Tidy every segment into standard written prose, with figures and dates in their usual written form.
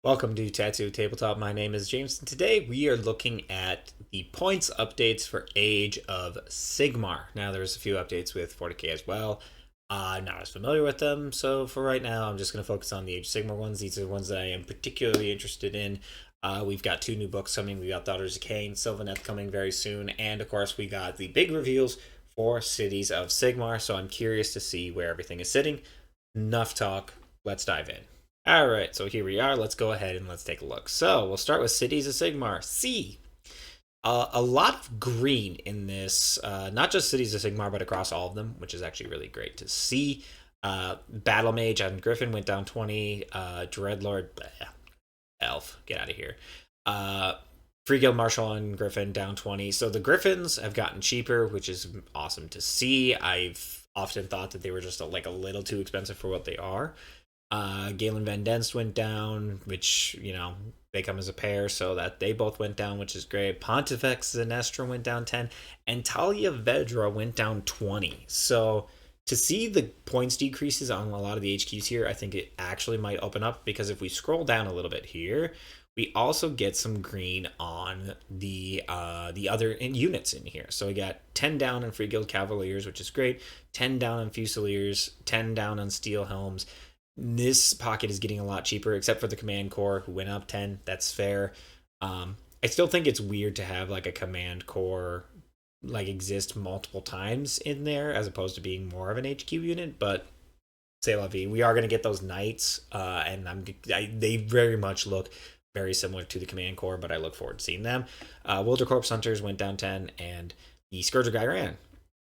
Welcome to Tattoo Tabletop. My name is James, and today we are looking at the points updates for Age of Sigmar. Now, there's a few updates with 40k as well. I'm not as familiar with them, so for right now, I'm just going to focus on the Age of Sigmar ones. These are the ones that I am particularly interested in. We've got two new books coming. We got Daughters of Cain, Sylvaneth coming very soon, and of course, we got the big reveals for Cities of Sigmar. So I'm curious to see where everything is sitting. Enough talk. Let's dive in. All right, so here we are. Let's go ahead and let's take a look. So we'll start with Cities of Sigmar. C. A lot of green in this, not just Cities of Sigmar, but across all of them, which is actually really great to see. Battle Mage on Griffin went down 20. Dreadlord, Elf, get out of here. Free Guild Marshal on Griffin down 20. So the Griffins have gotten cheaper, which is awesome to see. I've often thought that they were just a little too expensive for what they are. Galen Van Denst went down, which, they come as a pair, so that they both went down, which is great. Pontifex Zenestra went down 10, and Talia Vedra went down 20. So to see the points decreases on a lot of the HQs here, I think it actually might open up, because if we scroll down a little bit here, we also get some green on the other units in here. So we got 10 down on Free Guild Cavaliers, which is great, 10 down on Fusiliers, 10 down on Steel Helms. This pocket is getting a lot cheaper, except for the Command Corps, who went up 10. That's fair. I still think it's weird to have a Command Corps exist multiple times in there, as opposed to being more of an HQ unit. But say la vie, we are going to get those knights, and they very much look very similar to the Command Corps, but I look forward to seeing them. Wilder Corpse Hunters went down 10, and the Scourge of Gyran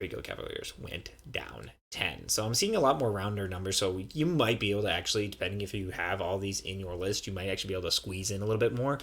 Regal Cavaliers went down 10. So I'm seeing a lot more rounder numbers. So you might be able to actually, depending if you have all these in your list, you might actually be able to squeeze in a little bit more.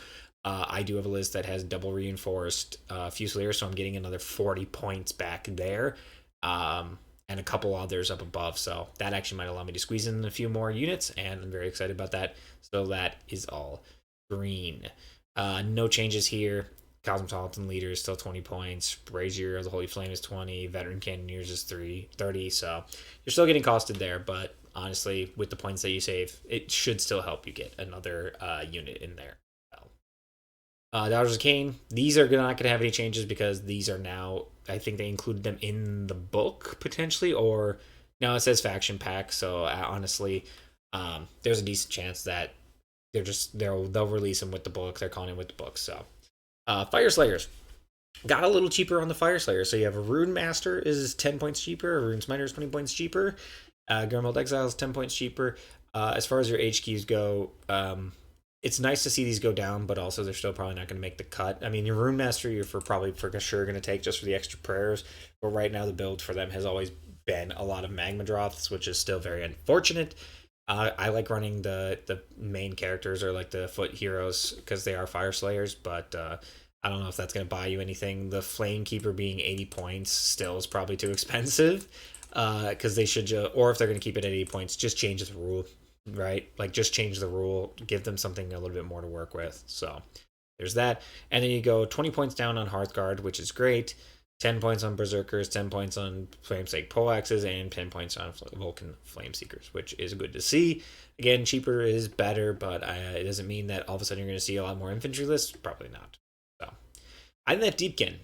I do have a list that has double reinforced Fusilier, so I'm getting another 40 points back there. And a couple others up above. So that actually might allow me to squeeze in a few more units, and I'm very excited about that. So that is all green. No changes here. Cosmopolitan Leader is still 20 points. Brazier of the Holy Flame is 20. Veteran Cannoneers is 30. So you're still getting costed there, but honestly, with the points that you save, it should still help you get another unit in there. Daughters of Cain, these are not going to have any changes, because these are now, I think they included them in the book, potentially, or no, it says faction pack, so honestly, there's a decent chance that they'll release them with the book. They're calling it with the book, so. Fire Slayers got a little cheaper on the Fire Slayer. So you have a Rune Master is 10 points cheaper, a Rune Smiter is 20 points cheaper, Grimald Exile is 10 points cheaper. As far as your HQs go, it's nice to see these go down, but also they're still probably not going to make the cut. I mean, your Rune Master, you're probably for sure going to take just for the extra prayers, but right now the build for them has always been a lot of Magma Droths, which is still very unfortunate. I like running the main characters, or the foot heroes, because they are Fire Slayers, but I don't know if that's going to buy you anything. The Flame Keeper being 80 points still is probably too expensive, because they should, or if they're going to keep it at 80 points, just change the rule, right? Just change the rule, give them something a little bit more to work with. So there's that. And then you go 20 points down on Hearthguard, which is great. 10 points on Berserkers, 10 points on Flamestake Poleaxes, and 10 points on Vulcan Flameseekers, which is good to see. Again, cheaper is better, but it doesn't mean that all of a sudden you're going to see a lot more infantry lists. Probably not. So, I think that Deepkin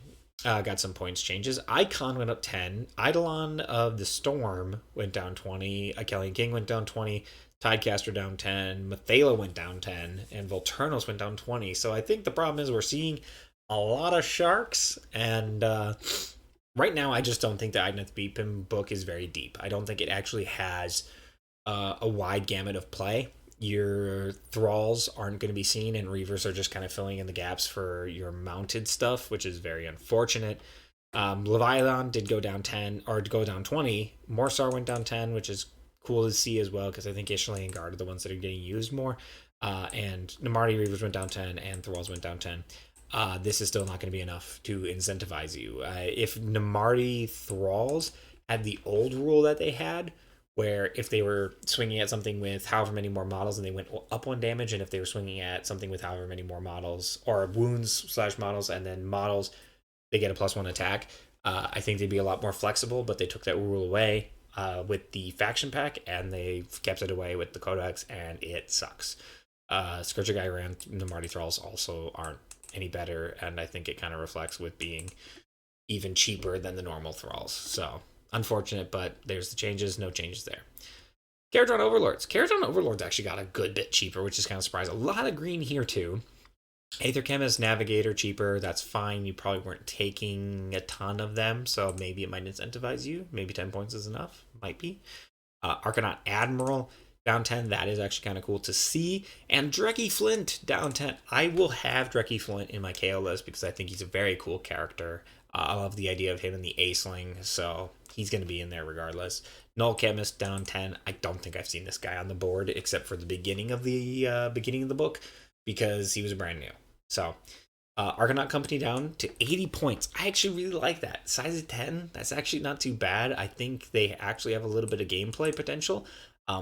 got some points changes. Icon went up 10. Eidolon of the Storm went down 20. Achelian King went down 20. Tidecaster down 10. Mathala went down 10. And Volturnos went down 20. So I think the problem is we're seeing a lot of sharks, and right now I just don't think the Idneth Beepin book is very deep. I don't think it actually has a wide gamut of play. Your thralls aren't going to be seen, and reavers are just kind of filling in the gaps for your mounted stuff, which is very unfortunate. Leviathan did go down 10, or go down 20. Morsar went down 10, which is cool to see as well, because I think Ishli and Guard are the ones that are getting used more. And Namarti Reavers went down 10, and Thralls went down 10. This is still not going to be enough to incentivize you. If Namarti Thralls had the old rule that they had, where if they were swinging at something with however many more models and they went up one damage, and if they were swinging at something with however many more models, or wounds/models, and then models, they get a +1 attack, I think they'd be a lot more flexible, but they took that rule away with the faction pack, and they kept it away with the codex, and it sucks. Scourge Guy ran the Marty Thralls also aren't any better, and I think it kind of reflects with being even cheaper than the normal Thralls. So unfortunate, but there's the changes, no changes there. Caradron Overlords. Caradron Overlords actually got a good bit cheaper, which is kind of surprising. A lot of green here too. Aether Chemist, Navigator, cheaper. That's fine. You probably weren't taking a ton of them, so maybe it might incentivize you. Maybe 10 points is enough. Might be. Arcanaut Admiral, down 10. That is actually kind of cool to see. And Drecky Flint, down 10. I will have Drecky Flint in my KO list because I think he's a very cool character. I love the idea of him in the Aceling, so he's going to be in there regardless. Null Chemist, down 10. I don't think I've seen this guy on the board except for the beginning of the book because he was brand new. So, Argonaut Company down to 80 points. I actually really like that. Size of 10, that's actually not too bad. I think they actually have a little bit of gameplay potential.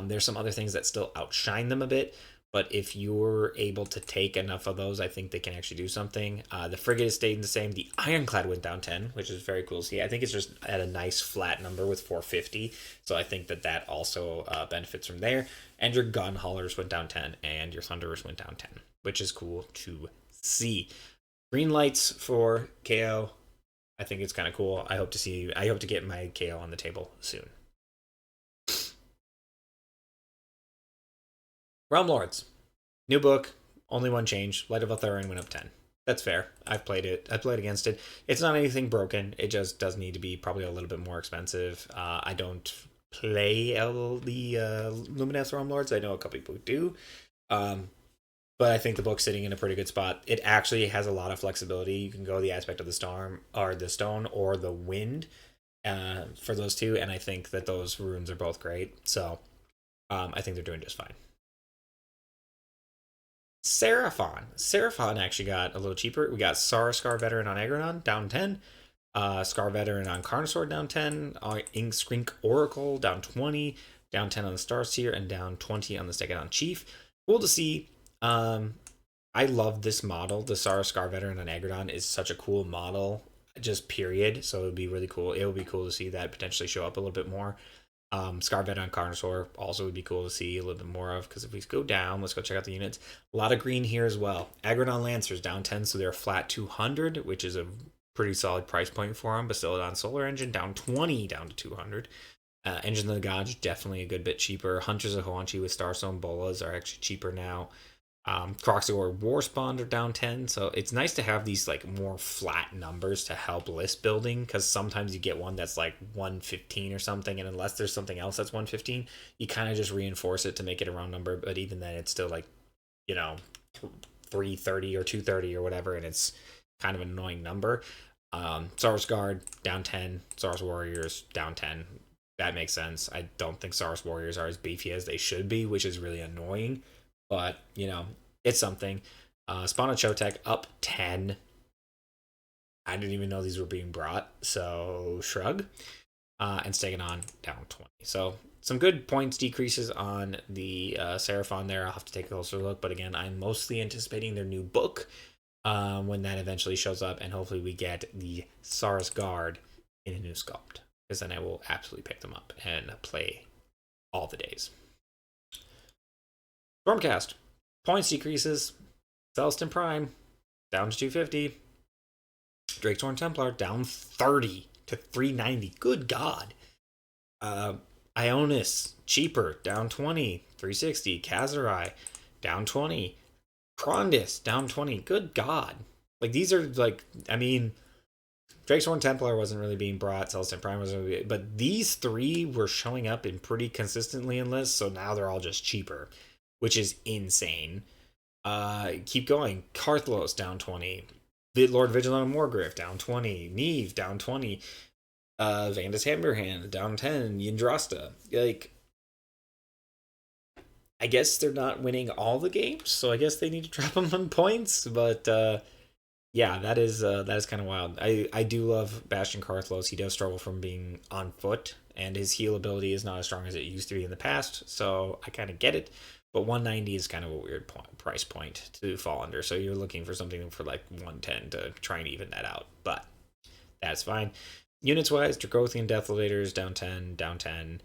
There's some other things that still outshine them a bit, but if you're able to take enough of those, I think they can actually do something. The Frigate is staying the same. The Ironclad went down 10, which is very cool to see. I think it's just at a nice flat number with 450, so I think that also benefits from there. And your Gun Haulers went down 10, and your Thunderers went down 10, which is cool to see. Green lights for KO. I think it's kind of cool. I hope to get my KO on the table soon. Realm Lords. New book. Only one change. Light of Eltharion went up 10. That's fair. I've played it. I played against it. It's not anything broken. It just does need to be probably a little bit more expensive. I don't play the Lumineth Realm Lords. I know a couple people do. But I think the book's sitting in a pretty good spot. It actually has a lot of flexibility. You can go the aspect of the storm, or the stone, or the wind for those two, and I think that those runes are both great. So I think they're doing just fine. Seraphon actually got a little cheaper. We got Scar Veteran on Aggrodon, down 10. Scar Veteran on Carnosaur, down 10. Ink Scrink Oracle, down 20. Down 10 on the Starseer, and down 20 on the Stegadon Chief. Cool to see. I love this model. The Scar Veteran on Aggrodon is such a cool model, just period. So it would be really cool. It would be cool to see that potentially show up a little bit more. Scar Veteran on Carnosaur also would be cool to see a little bit more of, because if we go down, let's go check out the units. A lot of green here as well. Aggrodon Lancers down 10, so they're flat 200, which is a pretty solid price point for them. Bastiladon Solar Engine down 20, down to 200. Engine of the Gods, definitely a good bit cheaper. Hunters of Hawanchi with Starstone Bolas are actually cheaper now. Croxagor Warspawn are down 10, so it's nice to have these like more flat numbers to help list building, because sometimes you get one that's like 115 or something, and unless there's something else that's 115, you kind of just reinforce it to make it a round number, but even then it's still like, 330 or 230 or whatever, and it's kind of an annoying number. Saurus Guard down 10, Saurus Warriors down 10. That makes sense. I don't think Saurus Warriors are as beefy as they should be, which is really annoying. But, it's something. Spawn of Chotek up 10. I didn't even know these were being brought, so shrug. And Stegadon down 20. So some good points decreases on the Seraphon there. I'll have to take a closer look. But again, I'm mostly anticipating their new book when that eventually shows up. And hopefully we get the Saurus Guard in a new sculpt, because then I will absolutely pick them up and play all the days. Stormcast. Points decreases. Celestin Prime down to 250. Drakethorn Templar down 30 to 390. Good God. Ionis cheaper, down 20, 360. Kazurai down 20. Krondis down 20. Good God. Like, these are like, Drakethorn Templar wasn't really being brought. Celestin Prime wasn't really, but these three were showing up in pretty consistently in lists, so now they're all just cheaper, which is insane. Keep going. Karthlos down 20. Lord Vigilant Wargriff down 20. Neve down 20. Vandus Hammerhand down 10. Yndrasta. Like, I guess they're not winning all the games, so I guess they need to drop them on points. But yeah, that is kind of wild. I do love Bastion Karthlos. He does struggle from being on foot, and his heal ability is not as strong as it used to be in the past, so I kind of get it. But 190 is kind of a weird price point to fall under, so you're looking for something for like 110 to try and even that out, but that's fine. Units-wise, Dracothian Death Levators down 10, down 10.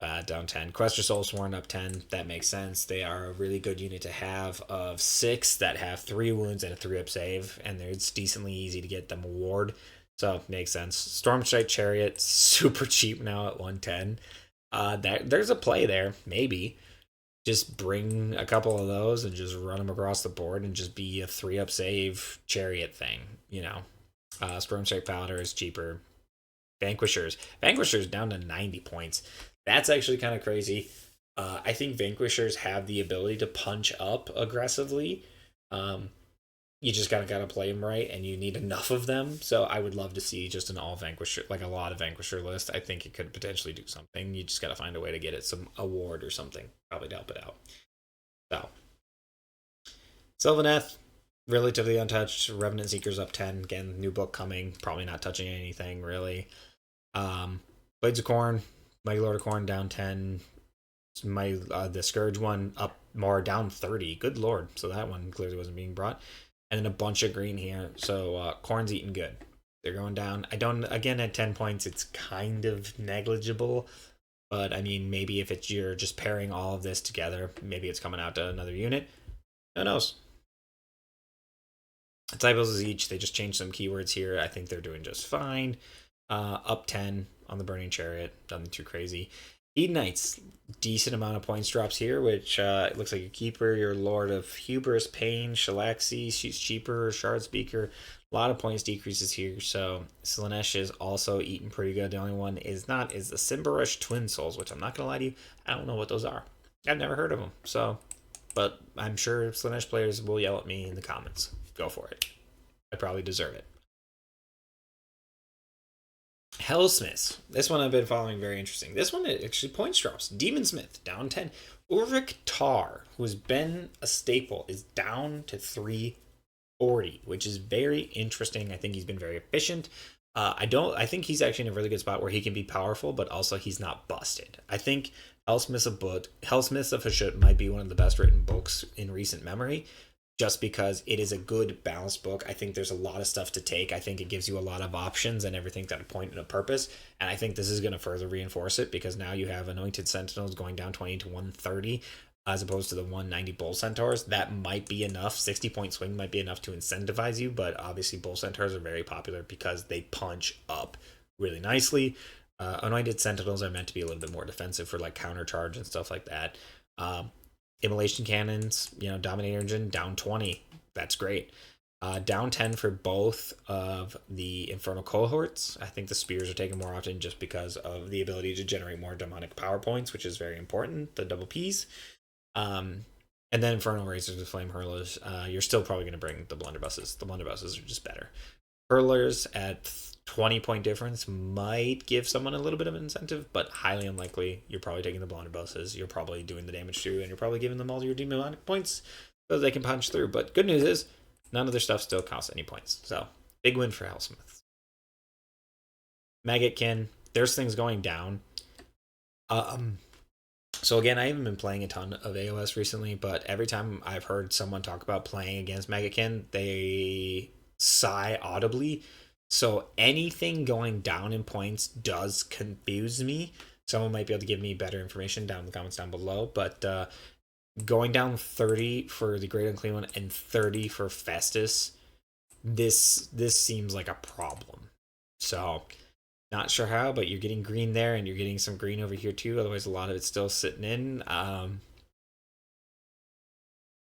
down 10. Questor Soulsworn up 10. That makes sense. They are a really good unit to have of 6 that have 3 wounds and a 3-up save, and it's decently easy to get them a ward. So, makes sense. Stormstrike Chariot, super cheap now at 110. There's a play there, maybe. Just bring a couple of those and just run them across the board and just be a 3-up save chariot thing, you know. Stormstrike Powder is cheaper. Vanquishers down to 90 points. That's actually kind of crazy. I think Vanquishers have the ability to punch up aggressively. You just gotta play them right, and you need enough of them. So I would love to see just an all Vanquisher, like a lot of Vanquisher list. I think it could potentially do something. You just gotta find a way to get it some award or something, probably to help it out. So Sylvaneth, relatively untouched. Revenant Seekers up 10. Again, new book coming. Probably not touching anything really. Blades of Corn, Mighty Lord of Corn down 10. The Scourge one up more, down 30. Good lord. So that one clearly wasn't being brought. And then a bunch of green here. So Corn's eating good. They're going down. I don't, again, at 10 points, it's kind of negligible. But I mean, maybe if you're just pairing all of this together, maybe it's coming out to another unit. Who knows? Typos is each. They just changed some keywords here. I think they're doing just fine. Up 10 on the Burning Chariot. Nothing too crazy. Eden Knights, decent amount of points drops here, which it looks like your Keeper, your Lord of Hubris, Pain, Shalaxi, she's cheaper, Shard Speaker. A lot of points decreases here, so Slaanesh is also eating pretty good. The only one is not is the Simbarush Twin Souls, which I'm not going to lie to you, I don't know what those are. I've never heard of them, so, but I'm sure Slaanesh players will yell at me in the comments. Go for it. I probably deserve it. Hellsmiths. This one I've been following, very interesting. This one actually points drops. Demon Smith down 10. Ulrich Tar, who has been a staple, is down to 340, which is very interesting. I think he's been very efficient. I think he's actually in a really good spot where he can be powerful, but also he's not busted. I think Hellsmiths of Hashut might be one of the best written books in recent memory, just because it is a good balanced book. I think there's a lot of stuff to take. I think it gives you a lot of options and everything that a point and a purpose. And I think this is going to further reinforce it, because now you have Anointed Sentinels going down 20 to 130 as opposed to the 190 Bull Centaurs. That might be enough. 60-point swing might be enough to incentivize you, but obviously Bull Centaurs are very popular because they punch up really nicely. Anointed Sentinels are meant to be a little bit more defensive for like counter charge and stuff like that. Immolation Cannons, Dominator Engine, down 20. That's great. Down 10 for both of the Infernal Cohorts. I think the Spears are taken more often just because of the ability to generate more demonic power points, which is very important, the double Ps. And then Infernal Razors with Flame Hurlers. You're still probably going to bring the Blunderbusses. The Blunderbusses are just better. Hurlers at 20-point difference might give someone a little bit of an incentive, but highly unlikely. You're probably taking the Blunderbusses. You're probably doing the damage through, and you're probably giving them all your demonic points so they can punch through. But good news is, none of their stuff still costs any points. So, big win for Hellsmiths. Maggotkin, there's things going down. So again, I haven't been playing a ton of AOS recently, but every time I've heard someone talk about playing against Maggotkin, they sigh audibly. So anything going down in points does confuse me. Someone might be able to give me better information down in the comments down below. But going down 30 for the Great Unclean One and 30 for Festus, this seems like a problem. So not sure how, but you're getting green there, and you're getting some green over here too. Otherwise, a lot of it's still sitting in.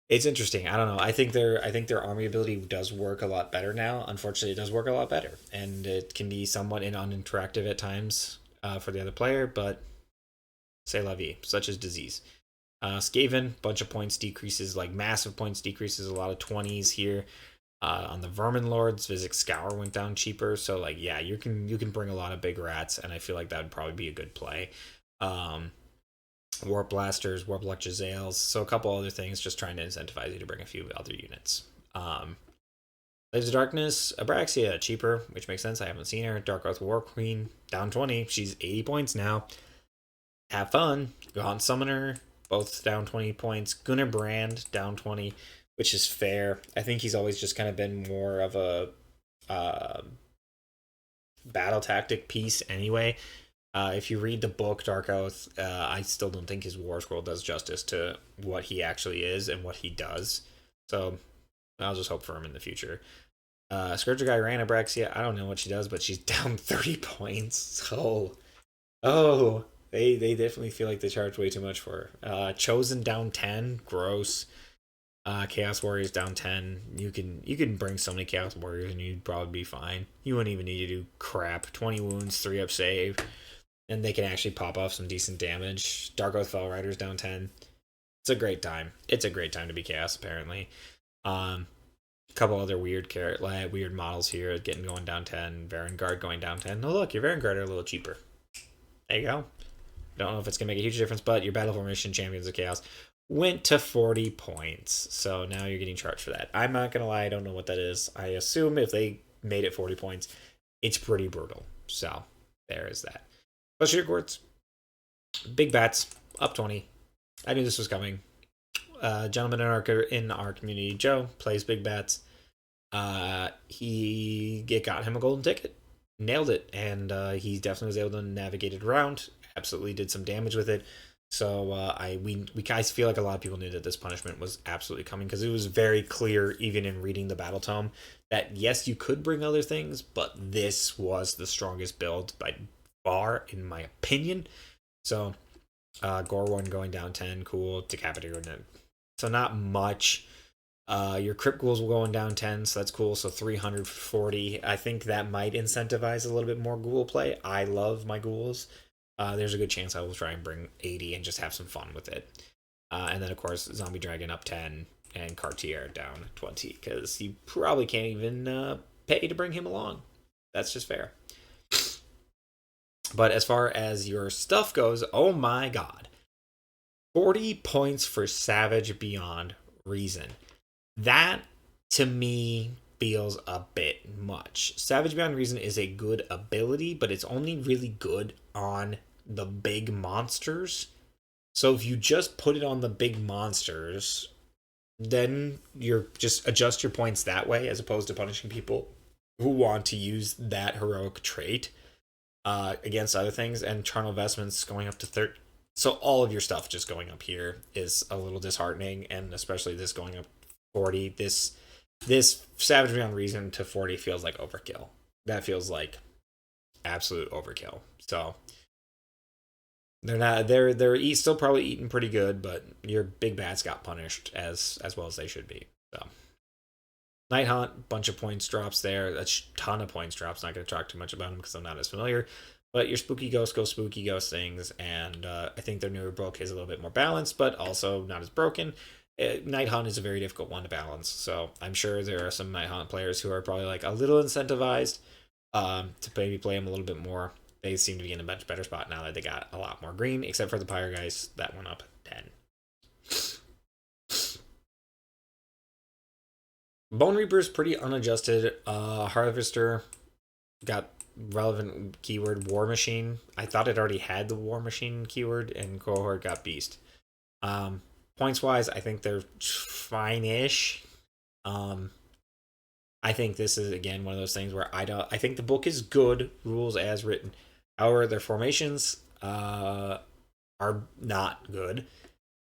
It's interesting. I don't know. I think their army ability does work a lot better now. Unfortunately, it does work a lot better, and it can be somewhat uninteractive at times for the other player. But c'est la vie, such as disease. Skaven, bunch of points decreases, like massive points decreases. A lot of 20s here. On the Vermin Lords, Physic Scour went down cheaper. So like, yeah, you can bring a lot of big rats, and I feel like that would probably be a good play. Warp Blasters, Warp Electrizales, so a couple other things, just trying to incentivize you to bring a few other units. Blades of Darkness, Abraxia, cheaper, which makes sense. I haven't seen her. Dark Earth War Queen, down 20. She's 80 points now. Have fun. Gaunt Summoner, both down 20 points. Gunnar Brand, down 20, which is fair. I think he's always just kind of been more of a battle tactic piece anyway. If you read the book Dark Oath, I still don't think his War Scroll does justice to what he actually is and what he does. So I'll just hope for him in the future. Scourge Guy Ranabrexia, I don't know what she does, but she's down 30 points. So, oh, they definitely feel like they charge way too much for her. Chosen down 10, gross. Chaos Warriors down 10. You can bring so many Chaos Warriors and you'd probably be fine. You wouldn't even need to do crap. 20 wounds, 3 up save, and they can actually pop off some decent damage. Dark Oath Fell Riders down 10. It's a great time. It's a great time to be Chaos, apparently. A couple other weird models here getting going down 10. Varangard going down 10. Oh, look, your Varangard are a little cheaper. There you go. Don't know if it's going to make a huge difference, but your Battle Formation Champions of Chaos went to 40 points. So now you're getting charged for that. I'm not going to lie, I don't know what that is. I assume if they made it 40 points, it's pretty brutal. So there is that. Plus your quartz. Big bats, up 20. I knew this was coming. Gentleman in our community, Joe, plays big bats. It got him a golden ticket, nailed it, and he definitely was able to navigate it around. Absolutely did some damage with it. So we guys feel like a lot of people knew that this punishment was absolutely coming because it was very clear, even in reading the battle tome, that yes, you could bring other things, but this was the strongest build by far, in my opinion. So Gorwon going down 10, cool. Decapitator, so not much. Your Crypt Ghouls will going down 10, so that's cool. So 340. I think that might incentivize a little bit more ghoul play. I love my ghouls. There's a good chance I will try and bring 80 and just have some fun with it. And then, of course, Zombie Dragon up 10 and Cartier down 20, because you probably can't even pay to bring him along. That's just fair. But as far as your stuff goes, oh my god. 40 points for Savage Beyond Reason. That, to me, feels a bit much. Savage Beyond Reason is a good ability, but it's only really good on the big monsters. So if you just put it on the big monsters, then you're just adjust your points that way, as opposed to punishing people who want to use that heroic trait against other things. And Charnel Vestments going up to 30. So all of your stuff just going up here is a little disheartening, and especially this going up 40. This Savage Beyond Reason to 40 feels like overkill. That feels like absolute overkill. So they're still probably eating pretty good, but your big bats got punished as well as they should be. So Night Hunt, bunch of points drops there. A ton of points drops. Not going to talk too much about them because I'm not as familiar. But your Spooky Ghost go Spooky Ghost things, and I think their newer book is a little bit more balanced, but also not as broken. Night Hunt is a very difficult one to balance, so I'm sure there are some Night Hunt players who are probably like a little incentivized to maybe play them a little bit more. They seem to be in a much better spot now that they got a lot more green, except for the Pyre guys that went up 10. Bone Reaper is pretty unadjusted. Harvester got relevant keyword War Machine. I thought it already had the War Machine keyword, and Cohort got Beast. Points wise, I think they're fine-ish. I think this is again one of those things where I think the book is good, rules as written. However, their formations are not good,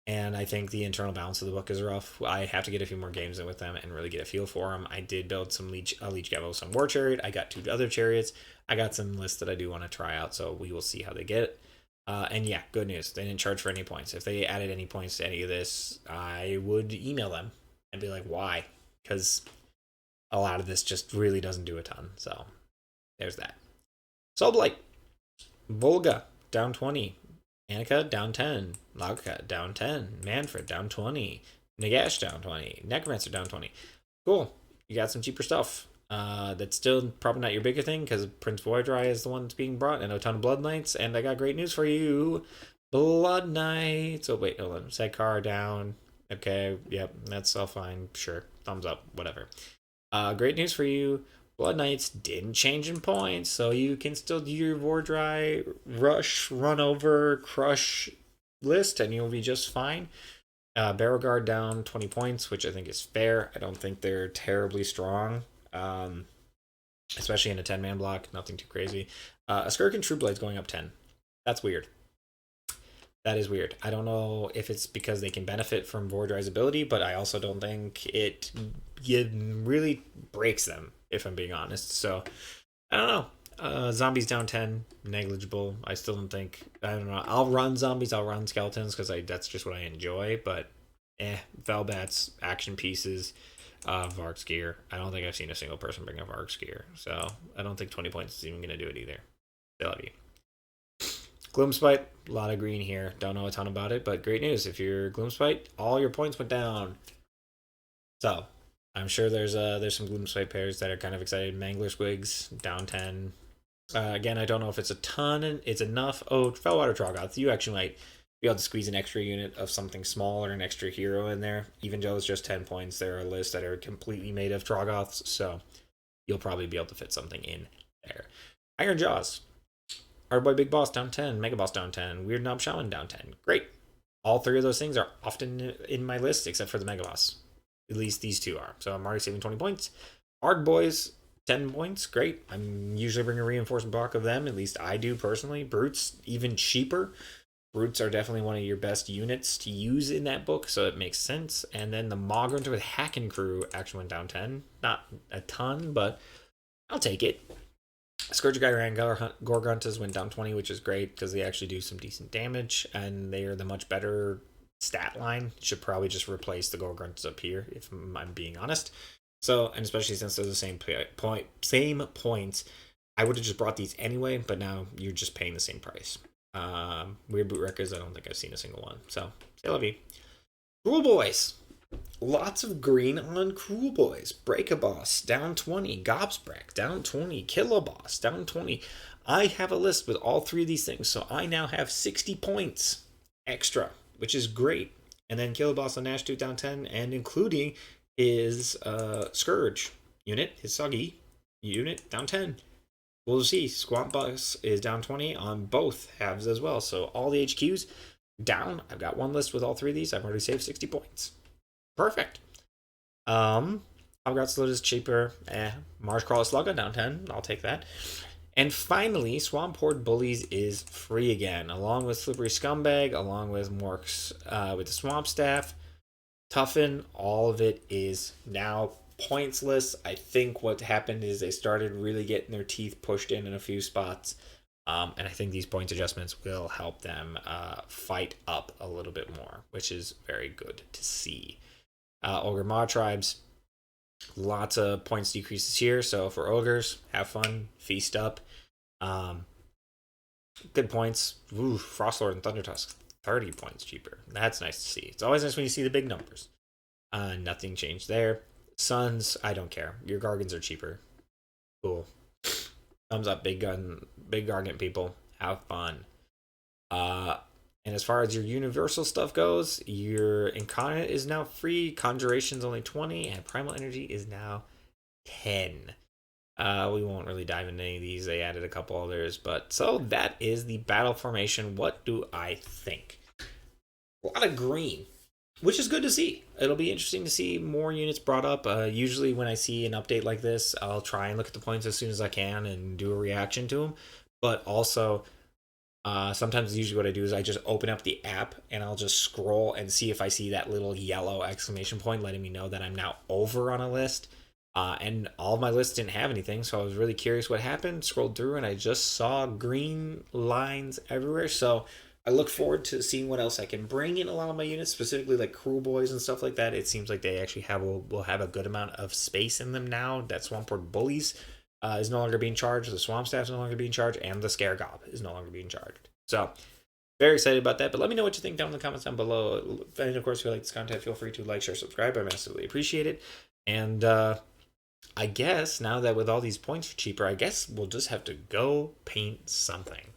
and I think the internal balance of the book is rough. I have to get a few more games in with them and really get a feel for them. I did build a Leech Gavel, some War Chariot. I got 2 other chariots. I got some lists that I do want to try out, so we will see how they get it. And yeah, good news. They didn't charge for any points. If they added any points to any of this, I would email them and be like, why? Because a lot of this just really doesn't do a ton. So there's that. Soul Blight. Volga, down 20. Annika, down 10. Lagka, down 10. Manfred, down 20. Nagash, down 20. Necromancer, down 20. Cool. You got some cheaper stuff. That's still probably not your bigger thing because Prince Voidry is the one that's being brought, and a ton of Blood Knights. And I got great news for you. Blood Knights. Oh, wait, hold on. Sekar down. Okay, yep, that's all fine. Sure. Thumbs up, whatever. Great news for you. Blood Knights didn't change in points, so you can still do your Vordry rush, run over, crush list, and you'll be just fine. Barrel Guard down 20 points, which I think is fair. I don't think they're terribly strong, especially in a 10-man block. Nothing too crazy. A Skirk and True Blade's going up 10. That's weird. That is weird. I don't know if it's because they can benefit from Vordry's ability, but I also don't think it really breaks them, if I'm being honest. So I don't know. Zombies down 10, negligible. I still don't think. I don't know. I'll run zombies. I'll run skeletons because that's just what I enjoy. But Velbats, action pieces, Varg's gear. I don't think I've seen a single person bring up Varg's gear. So I don't think 20 points is even going to do it either. Still love you. Gloomspite, a lot of green here. Don't know a ton about it, but great news. If you're Gloomspite, all your points went down. So I'm sure there's some Gloomspite pairs that are kind of excited. Mangler Squigs down 10. Again, I don't know if it's a ton. It's enough. Oh, Fellwater Troggoth. You actually might be able to squeeze an extra unit of something small or an extra hero in there. Even though it's just 10 points, there are lists that are completely made of Troggoths, so you'll probably be able to fit something in there. Iron Jaws. Our boy Big Boss down 10. Mega Boss down 10. Weird Knob Shaman down 10. Great. All three of those things are often in my list except for the Mega Boss. At least these two are. So I'm already saving 20 points. Hard Boys, 10 points. Great. I'm usually bringing a reinforced block of them. At least I do personally. Brutes, even cheaper. Brutes are definitely one of your best units to use in that book, so it makes sense. And then the Mogrunter with Hackin' Crew actually went down 10. Not a ton, but I'll take it. Scourge Gyran Gorguntas went down 20, which is great because they actually do some decent damage, and they are the much better stat line. Should probably just replace the Gorguntas up here, if I'm being honest. So, and especially since they're the same points, I would have just brought these anyway, but now you're just paying the same price. Weird Boot Wreckers, I don't think I've seen a single one. So, say love you. Cruel Boys. Lots of green on Cruel Boys. Break a Boss, down 20. Gobsprack, down 20. Kill a Boss, down 20. I have a list with all three of these things, so I now have 60 points extra, which is great. And then Kill a Boss on Nashtooth down 10, and including his Scourge unit, his Soggy unit, down 10. We'll see. Squamp Boss is down 20 on both halves as well. So all the HQs down. I've got one list with all three of these. I've already saved 60 points. Perfect. I've got Slotus cheaper. Marshcrawler Slugga down 10. I'll take that. And finally, Swamp Horde Bullies is free again, along with Slippery Scumbag, along with Morks with the Swamp Staff. Toughen, all of it is now pointsless. I think what happened is they started really getting their teeth pushed in a few spots. And I think these points adjustments will help them fight up a little bit more, which is very good to see. Ogre Maw Tribes, lots of points decreases here. So for Ogres, have fun, feast up. Good points. Ooh, Frostlord and Thundertusk, 30 points cheaper. That's nice to see. It's always nice when you see the big numbers. Nothing changed there. Suns, I don't care. Your Gargants are cheaper. Cool. Thumbs up, big Gargant people. Have fun. And as far as your universal stuff goes, your Incarnate is now free. Conjuration's only 20, and Primal Energy is now 10. We won't really dive into any of these. They added a couple others, but so that is the battle formation. What do I think? A lot of green, which is good to see. It'll be interesting to see more units brought up. Usually when I see an update like this, I'll try and look at the points as soon as I can and do a reaction to them. But also, sometimes usually what I do is I just open up the app and I'll just scroll and see if I see that little yellow exclamation point letting me know that I'm now over on a list. And all of my lists didn't have anything, so I was really curious what happened. Scrolled through and I just saw green lines everywhere. So I look forward to seeing what else I can bring in a lot of my units, specifically like Cruel Boys and stuff like that. It seems like they actually will have a good amount of space in them now. That Swamp Horde Bullies is no longer being charged. The Swamp Staff is no longer being charged, and the Scare Gob is no longer being charged. So very excited about that. But let me know what you think down in the comments down below. And of course, if you like this content, feel free to like, share, subscribe. I massively appreciate it. And I guess now that with all these points cheaper, I guess we'll just have to go paint something.